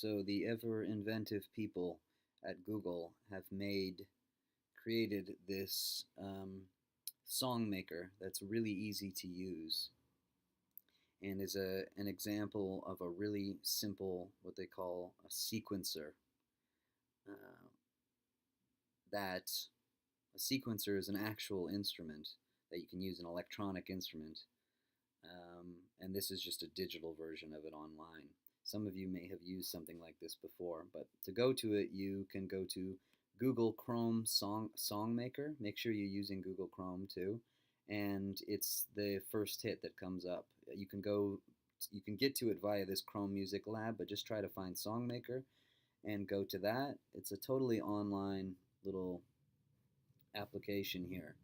So the ever inventive people at Google have created this song maker that's really easy to use and is an example of a really simple, what they call a sequencer. Uh, that a sequencer is an actual instrument that you can use, an electronic instrument, and this is just a digital version of it online. Some of you may have used something like this before, but to go to it, you can go to Google Chrome Song Maker. Make sure you're using Google Chrome too, and it's the first hit that comes up. You can get to it via this Chrome Music Lab, but just try to find Song Maker and go to that. It's a totally online little application here,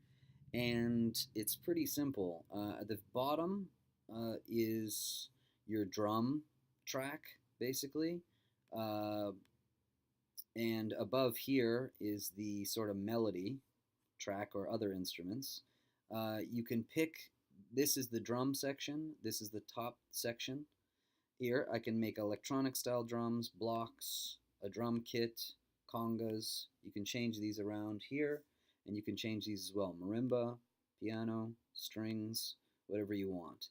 and it's pretty simple. At the bottom is your drum track, basically, uh, and above here is the sort of melody track or other instruments. You can pick. This is the drum section. This is the top section. Here I can make electronic style drums, blocks, a drum kit, congas. You can change these around here, and you can change these as well. Marimba, piano, strings, whatever you want.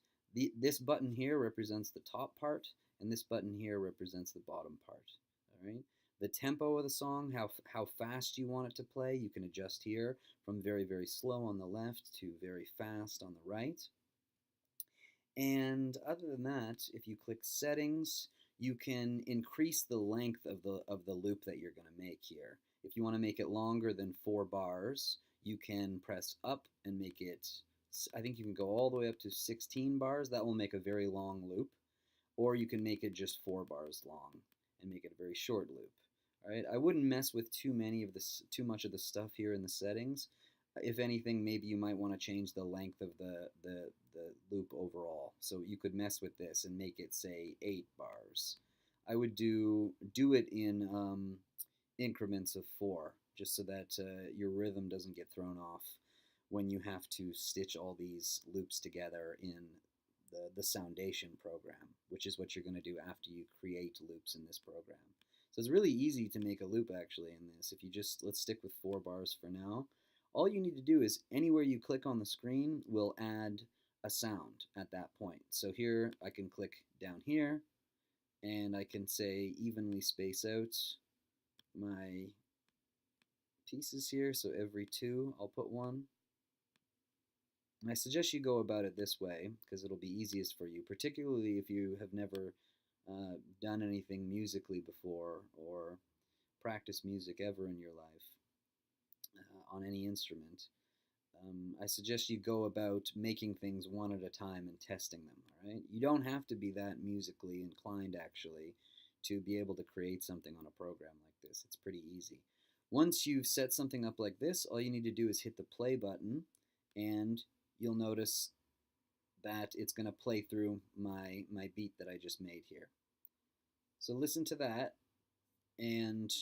This button here represents the top part, and this button here represents the bottom part. All right. The tempo of the song, how fast you want it to play, you can adjust here from very, very slow on the left to very fast on the right. And other than that, if you click settings, you can increase the length of the loop that you're going to make here. If you want to make it longer than 4 bars, you can press up and make it, I think you can go all the way up to 16 bars. That will make a very long loop. Or you can make it just 4 bars long and make it a very short loop. All right, I wouldn't mess with too much of the stuff here in the settings. If anything, maybe you might want to change the length of the loop overall. So you could mess with this and make it, say, 8 bars. I would do it in increments of 4, just so that your rhythm doesn't get thrown off when you have to stitch all these loops together in the Soundation program, which is what you're going to do after you create loops in this program. So it's really easy to make a loop actually in this. If you just, let's stick with 4 bars for now. All you need to do is anywhere you click on the screen will add a sound at that point. So here I can click down here and I can say evenly space out my pieces here. So every 2 I'll put one. And I suggest you go about it this way because it'll be easiest for you, particularly if you have never done anything musically before or practiced music ever in your life on any instrument. I suggest you go about making things one at a time and testing them. All right, you don't have to be that musically inclined actually to be able to create something on a program like this. It's pretty easy. Once you've set something up like this, all you need to do is hit the play button, and you'll notice that it's going to play through my beat that I just made here. So listen to that, and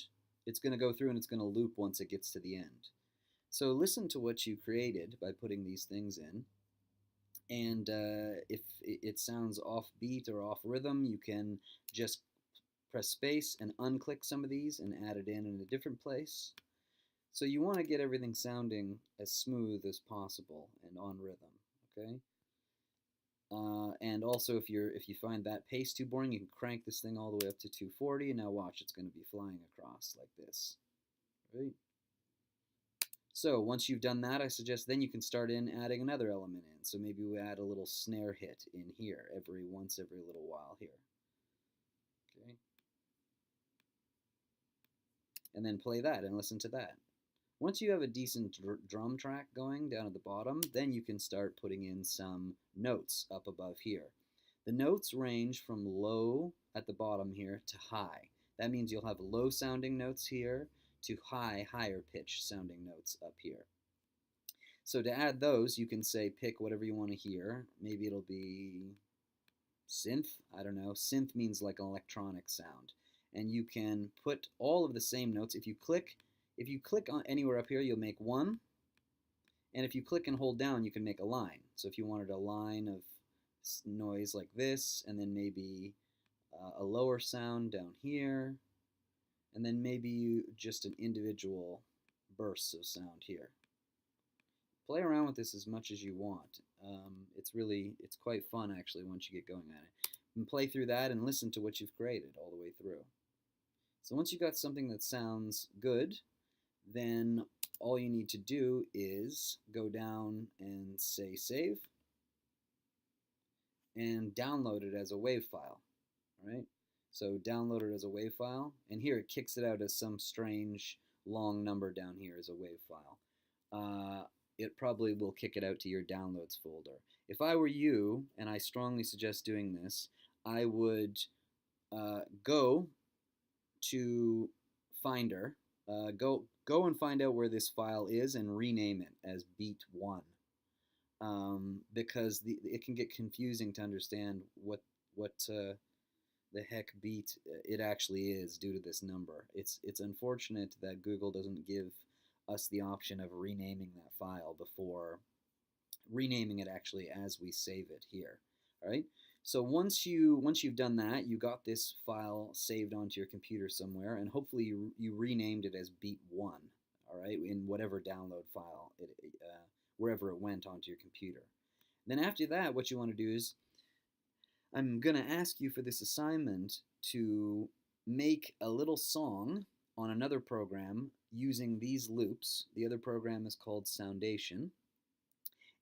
it's going to go through and it's going to loop once it gets to the end. So listen to what you created by putting these things in, and if it sounds off beat or off rhythm, you can just press space and unclick some of these and add it in a different place. So you want to get everything sounding as smooth as possible and on rhythm, okay? And also, if you find that pace too boring, you can crank this thing all the way up to 240. And now watch, it's going to be flying across like this, right? So once you've done that, I suggest then you can start adding another element in. So maybe we add a little snare hit in here every little while here, okay? And then play that and listen to that. Once you have a decent drum track going down at the bottom, then you can start putting in some notes up above here. The notes range from low at the bottom here to high. That means you'll have low sounding notes here to higher pitch sounding notes up here. So to add those, you can say pick whatever you want to hear. Maybe it'll be synth. I don't know. Synth means like an electronic sound. And you can put all of the same notes. If you click on anywhere up here, you'll make one. And if you click and hold down, you can make a line. So if you wanted a line of noise like this, and then maybe a lower sound down here, and then maybe just an individual bursts of sound here. Play around with this as much as you want. It's quite fun actually once you get going at it. And play through that and listen to what you've created all the way through. So once you've got something that sounds good, then all you need to do is go down and say save and download it as a WAV file. All right? So download it as a WAV file, and here it kicks it out as some strange long number down here as a WAV file. It probably will kick it out to your downloads folder. If I were you, and I strongly suggest doing this, I would go to Finder, go and find out where this file is and rename it as beat1, because it can get confusing to understand what the heck beat it actually is due to this number. It's unfortunate that Google doesn't give us the option of renaming that file before renaming it actually as we save it here. All right. So once you've done that, you got this file saved onto your computer somewhere, and hopefully you renamed it as beat1. All right, in whatever download file wherever it went onto your computer. Then after that, what you want to do is, I'm going to ask you for this assignment to make a little song on another program using these loops. The other program is called Soundation.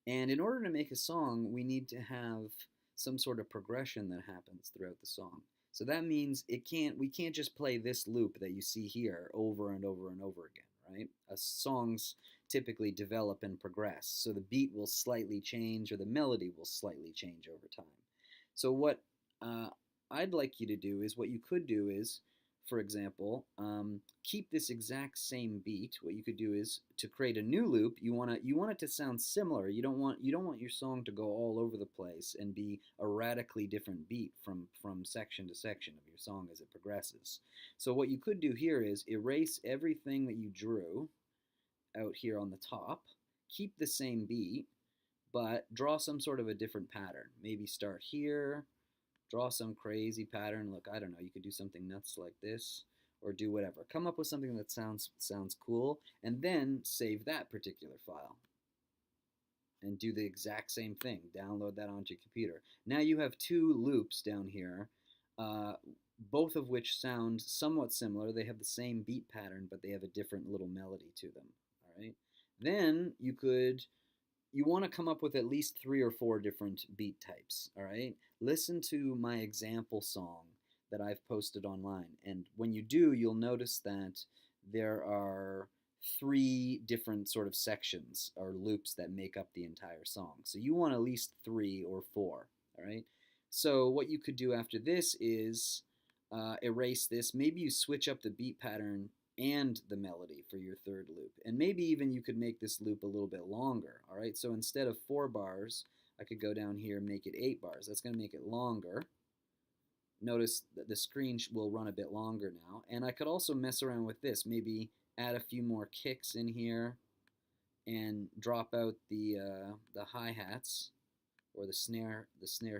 And in order to make a song, we need to have some sort of progression that happens throughout the song. So that means we can't just play this loop that you see here over and over and over again, right? Songs typically develop and progress. So the beat will slightly change, or the melody will slightly change over time. So what I'd like you to do is, what you could do is, for example, keep this exact same beat. What you could do is, to create a new loop, you want it to sound similar. You don't want your song to go all over the place and be a radically different beat from section to section of your song as it progresses. So what you could do here is erase everything that you drew out here on the top, keep the same beat, but draw some sort of a different pattern. Maybe start here, draw some crazy pattern. Look, I don't know, you could do something nuts like this, or do whatever. Come up with something that sounds cool, and then save that particular file. And do the exact same thing. Download that onto your computer. Now you have two loops down here, both of which sound somewhat similar. They have the same beat pattern, but they have a different little melody to them. All right. Then you want to come up with at least 3 or 4 different beat types, all right? Listen to my example song that I've posted online, and when you do, you'll notice that there are 3 different sort of sections or loops that make up the entire song. So you want at least 3 or 4, all right? So what you could do after this is erase this. Maybe you switch up the beat pattern and the melody for your third loop. And maybe even you could make this loop a little bit longer, all right? So instead of 4 bars, I could go down here and make it 8 bars. That's going to make it longer. Notice that the screen will run a bit longer now. And I could also mess around with this, maybe add a few more kicks in here and drop out the hi-hats or the snare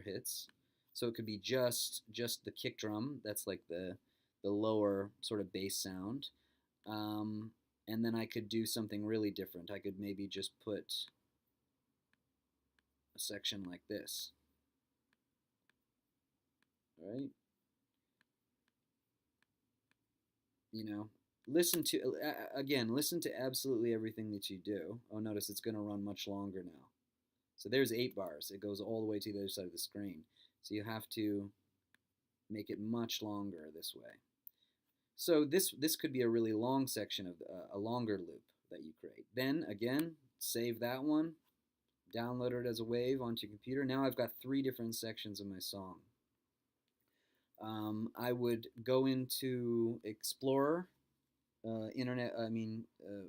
hits. So it could be just the kick drum, that's like the lower sort of bass sound. And then I could do something really different. I could maybe just put a section like this. All right? You know, listen to absolutely everything that you do. Oh, notice it's going to run much longer now. So there's 8 bars. It goes all the way to the other side of the screen. So you have to make it much longer this way. So this could be a really long section of a longer loop that you create. Then again, save that one, download it as a WAV onto your computer. Now I've got 3 different sections of my song. I would go into Explorer,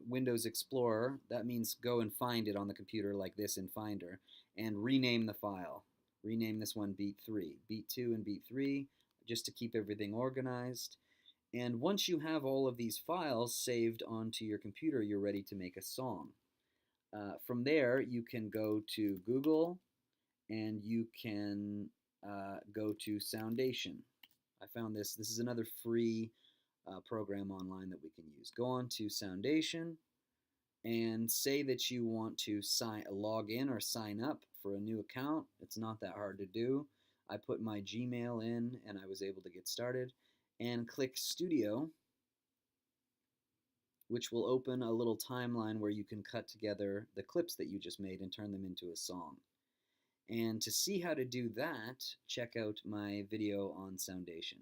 Windows Explorer. That means go and find it on the computer like this in Finder, and rename the file. Rename this one beat3, beat2 and beat3, just to keep everything organized. And once you have all of these files saved onto your computer, you're ready to make a song. From there, you can go to Google and you can go to Soundation. I found this. This is another free program online that we can use. Go on to Soundation and say that you want to log in or sign up for a new account. It's not that hard to do. I put my Gmail in and I was able to get started. And click Studio, which will open a little timeline where you can cut together the clips that you just made and turn them into a song. And to see how to do that, check out my video on Soundation.